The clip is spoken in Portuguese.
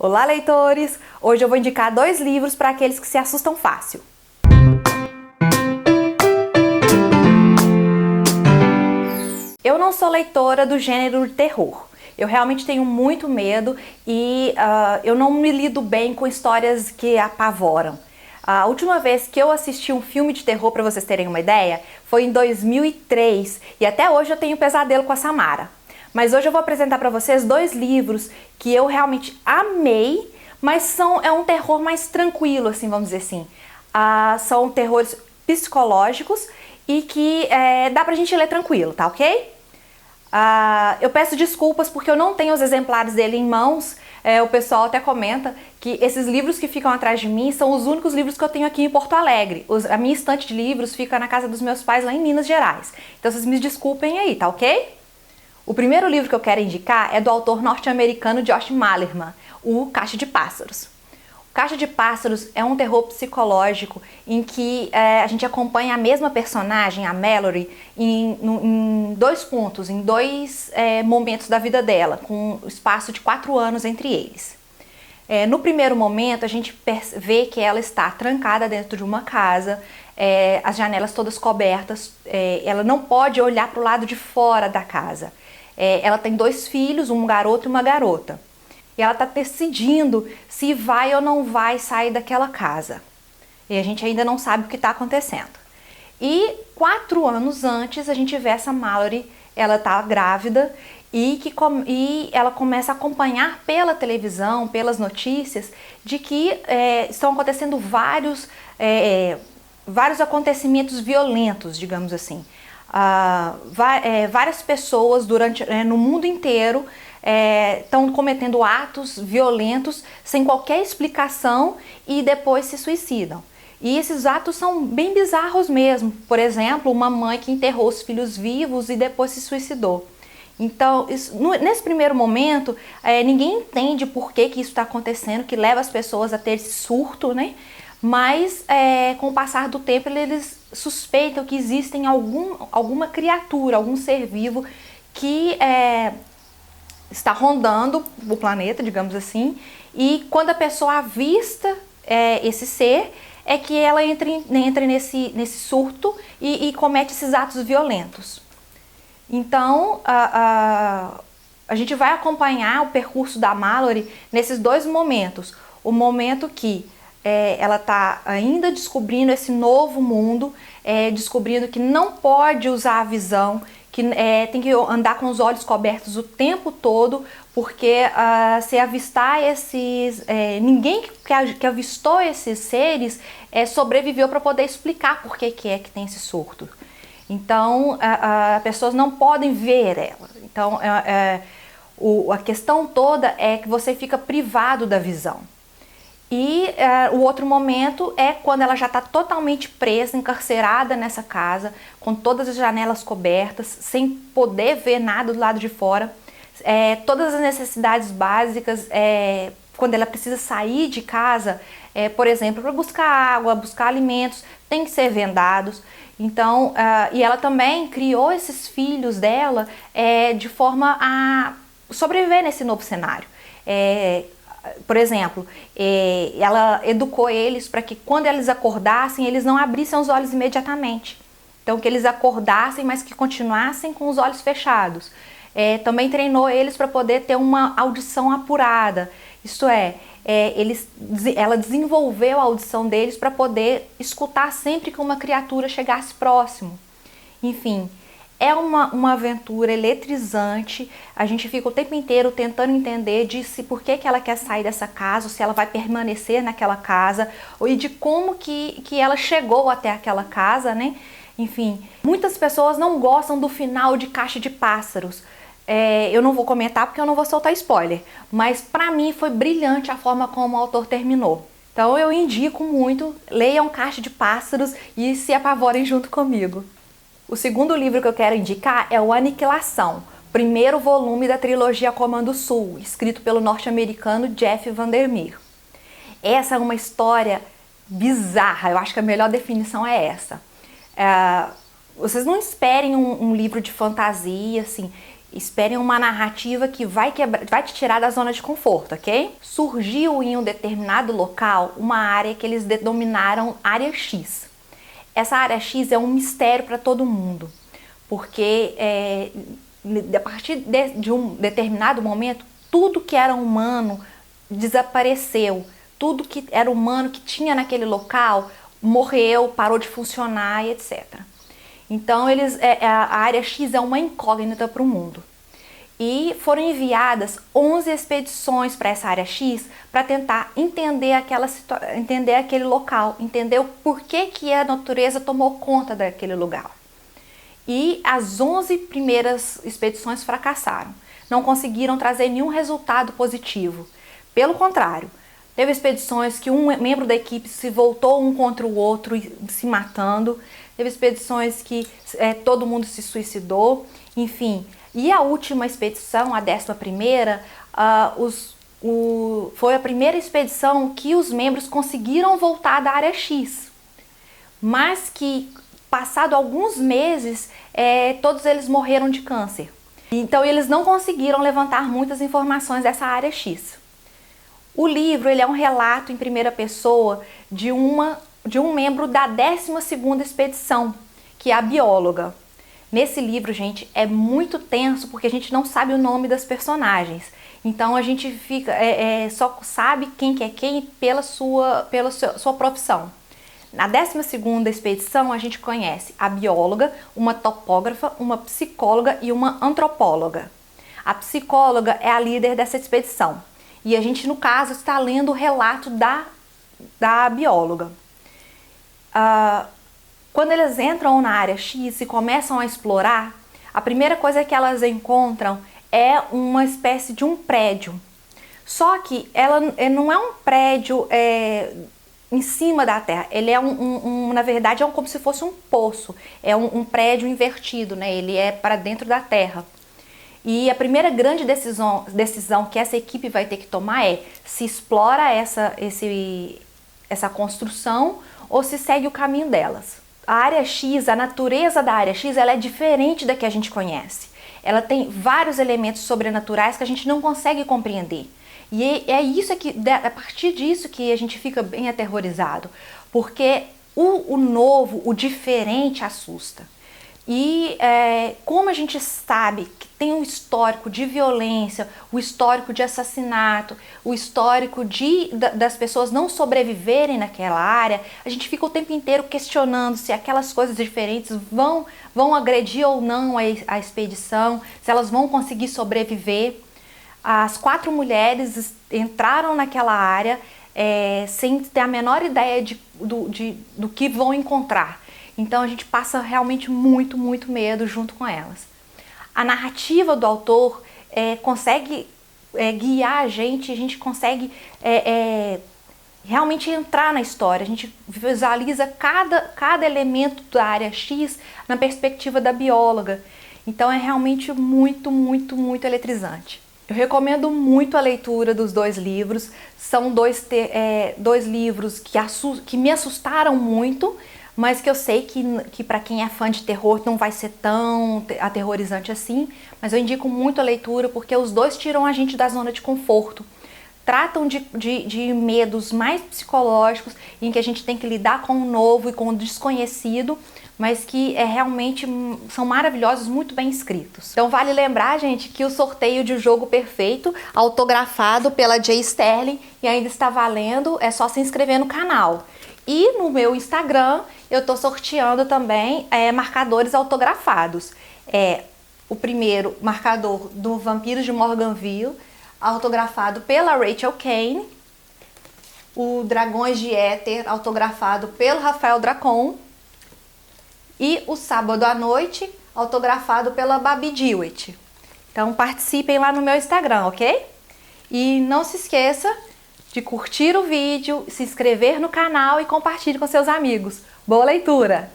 Olá, leitores! Hoje eu vou indicar 2 livros para aqueles que se assustam fácil. Eu não sou leitora do gênero de terror. Eu realmente tenho muito medo e eu não me lido bem com histórias que apavoram. A última vez que eu assisti um filme de terror, para vocês terem uma ideia, foi em 2003 e até hoje eu tenho pesadelo com a Samara. Mas hoje eu vou apresentar para vocês 2 livros que eu realmente amei, mas é um terror mais tranquilo, assim, vamos dizer assim. São terrores psicológicos e que dá pra gente ler tranquilo, tá ok? Eu peço desculpas porque eu não tenho os exemplares dele em mãos. O pessoal até comenta que esses livros que ficam atrás de mim são os únicos livros que eu tenho aqui em Porto Alegre. A minha estante de livros fica na casa dos meus pais lá em Minas Gerais. Então vocês me desculpem aí, tá ok? O primeiro livro que eu quero indicar é do autor norte-americano Josh Malerman, O Caixa de Pássaros. O Caixa de Pássaros é um terror psicológico em que a gente acompanha a mesma personagem, a Mallory, em 2 pontos, em 2 momentos da vida dela, com um espaço de 4 anos entre eles. No primeiro momento, a gente vê que ela está trancada dentro de uma casa, as janelas todas cobertas, ela não pode olhar para o lado de fora da casa. Ela tem 2 filhos, um garoto e uma garota. E ela está decidindo se vai ou não vai sair daquela casa. E a gente ainda não sabe o que está acontecendo. E 4 anos antes, a gente vê essa Mallory, ela está grávida e ela começa a acompanhar pela televisão, pelas notícias, de que estão acontecendo vários acontecimentos violentos, digamos assim. Várias pessoas no mundo inteiro estão cometendo atos violentos sem qualquer explicação e depois se suicidam. E esses atos são bem bizarros mesmo. Por exemplo, uma mãe que enterrou os filhos vivos e depois se suicidou. Então, nesse primeiro momento, ninguém entende por que isso está acontecendo, que leva as pessoas a ter esse surto, né? Mas com o passar do tempo eles suspeitam que existem alguma criatura, algum ser vivo que está rondando o planeta, digamos assim, e quando a pessoa avista esse ser, é que ela entra nesse surto e comete esses atos violentos. Então, a gente vai acompanhar o percurso da Mallory nesses 2 momentos. O momento que ela está ainda descobrindo esse novo mundo, descobrindo que não pode usar a visão, que tem que andar com os olhos cobertos o tempo todo, porque se avistar ninguém que avistou esses seres sobreviveu para poder explicar por que tem esse surto. Então, as pessoas não podem ver ela. Então, a questão toda é que você fica privado da visão. E o outro momento é quando ela já está totalmente presa, encarcerada nessa casa, com todas as janelas cobertas, sem poder ver nada do lado de fora. Todas as necessidades básicas, quando ela precisa sair de casa, por exemplo, para buscar água, buscar alimentos, tem que ser vendados. Então, e ela também criou esses filhos dela de forma a sobreviver nesse novo cenário. Por exemplo, ela educou eles para que quando eles acordassem, eles não abrissem os olhos imediatamente. Então, que eles acordassem, mas que continuassem com os olhos fechados. Também treinou eles para poder ter uma audição apurada. Isto ela desenvolveu a audição deles para poder escutar sempre que uma criatura chegasse próximo. Enfim, é uma aventura eletrizante. A gente fica o tempo inteiro tentando entender por que ela quer sair dessa casa, ou se ela vai permanecer naquela casa, e de como que ela chegou até aquela casa, né? Enfim, muitas pessoas não gostam do final de Caixa de Pássaros. Eu não vou comentar porque eu não vou soltar spoiler, mas pra mim foi brilhante a forma como o autor terminou. Então eu indico muito, leiam Caixa de Pássaros e se apavorem junto comigo. O segundo livro que eu quero indicar é o Aniquilação, primeiro volume da trilogia Comando Sul, escrito pelo norte-americano Jeff Vandermeer. Essa é uma história bizarra, eu acho que a melhor definição é essa. Vocês não esperem um livro de fantasia, assim. Esperem uma narrativa que vai te tirar da zona de conforto, ok? Surgiu em um determinado local uma área que eles denominaram área X. Essa área X é um mistério para todo mundo, porque a partir de um determinado momento, tudo que era humano desapareceu. Tudo que era humano que tinha naquele local morreu, parou de funcionar e etc. Então a área X é uma incógnita para o mundo. E foram enviadas 11 expedições para essa área X para tentar entender aquele local, entender o porquê que a natureza tomou conta daquele lugar. E as 11 primeiras expedições fracassaram, não conseguiram trazer nenhum resultado positivo. Pelo contrário, teve expedições que um membro da equipe se voltou um contra o outro, se matando. Teve expedições que todo mundo se suicidou, enfim. E a última expedição, a 11ª, foi a primeira expedição que os membros conseguiram voltar da área X. Mas que, passado alguns meses, todos eles morreram de câncer. Então eles não conseguiram levantar muitas informações dessa área X. O livro ele é um relato em primeira pessoa de um membro da 12ª expedição, que é a bióloga. Nesse livro, gente, é muito tenso porque a gente não sabe o nome das personagens. Então a gente só sabe quem que é quem pela sua profissão. Na 12ª expedição, a gente conhece a bióloga, uma topógrafa, uma psicóloga e uma antropóloga. A psicóloga é a líder dessa expedição. E a gente, no caso, está lendo o relato da bióloga. Quando eles entram na área X e começam a explorar, a primeira coisa que elas encontram é uma espécie de um prédio. Só que ela não é um prédio em cima da terra, ele é na verdade, como se fosse um poço, é um prédio invertido, né? Ele é para dentro da terra. E a primeira grande decisão que essa equipe vai ter que tomar é se explora essa construção ou se segue o caminho delas. A área X, a natureza da área X, ela é diferente da que a gente conhece. Ela tem vários elementos sobrenaturais que a gente não consegue compreender. E a partir disso que a gente fica bem aterrorizado, porque o novo, o diferente assusta. E como a gente sabe que tem um histórico de violência, o histórico de assassinato, o histórico das pessoas não sobreviverem naquela área, a gente fica o tempo inteiro questionando se aquelas coisas diferentes vão agredir ou não a expedição, se elas vão conseguir sobreviver. As 4 mulheres entraram naquela área sem ter a menor ideia do que vão encontrar. Então a gente passa realmente muito, muito medo junto com elas. A narrativa do autor consegue guiar a gente consegue realmente entrar na história. A gente visualiza cada elemento da área X na perspectiva da bióloga. Então é realmente muito, muito, muito eletrizante. Eu recomendo muito a leitura dos 2 livros. São dois livros que me assustaram muito, mas que eu sei que para quem é fã de terror não vai ser tão aterrorizante assim, mas eu indico muito a leitura porque os 2 tiram a gente da zona de conforto. Tratam de medos mais psicológicos, em que a gente tem que lidar com o novo e com o desconhecido, mas que realmente são maravilhosos, muito bem escritos. Então vale lembrar, gente, que o sorteio de O Jogo Perfeito, autografado pela J. Sterling, e ainda está valendo, é só se inscrever no canal. E no meu Instagram eu tô sorteando também marcadores autografados. O primeiro marcador do Vampiros de Morganville, autografado pela Rachel Kane. O Dragões de Éter, autografado pelo Rafael Dracon. E o Sábado à Noite, autografado pela Babi Dewitt. Então participem lá no meu Instagram, ok? E não se esqueça de curtir o vídeo, se inscrever no canal e compartilhe com seus amigos. Boa leitura!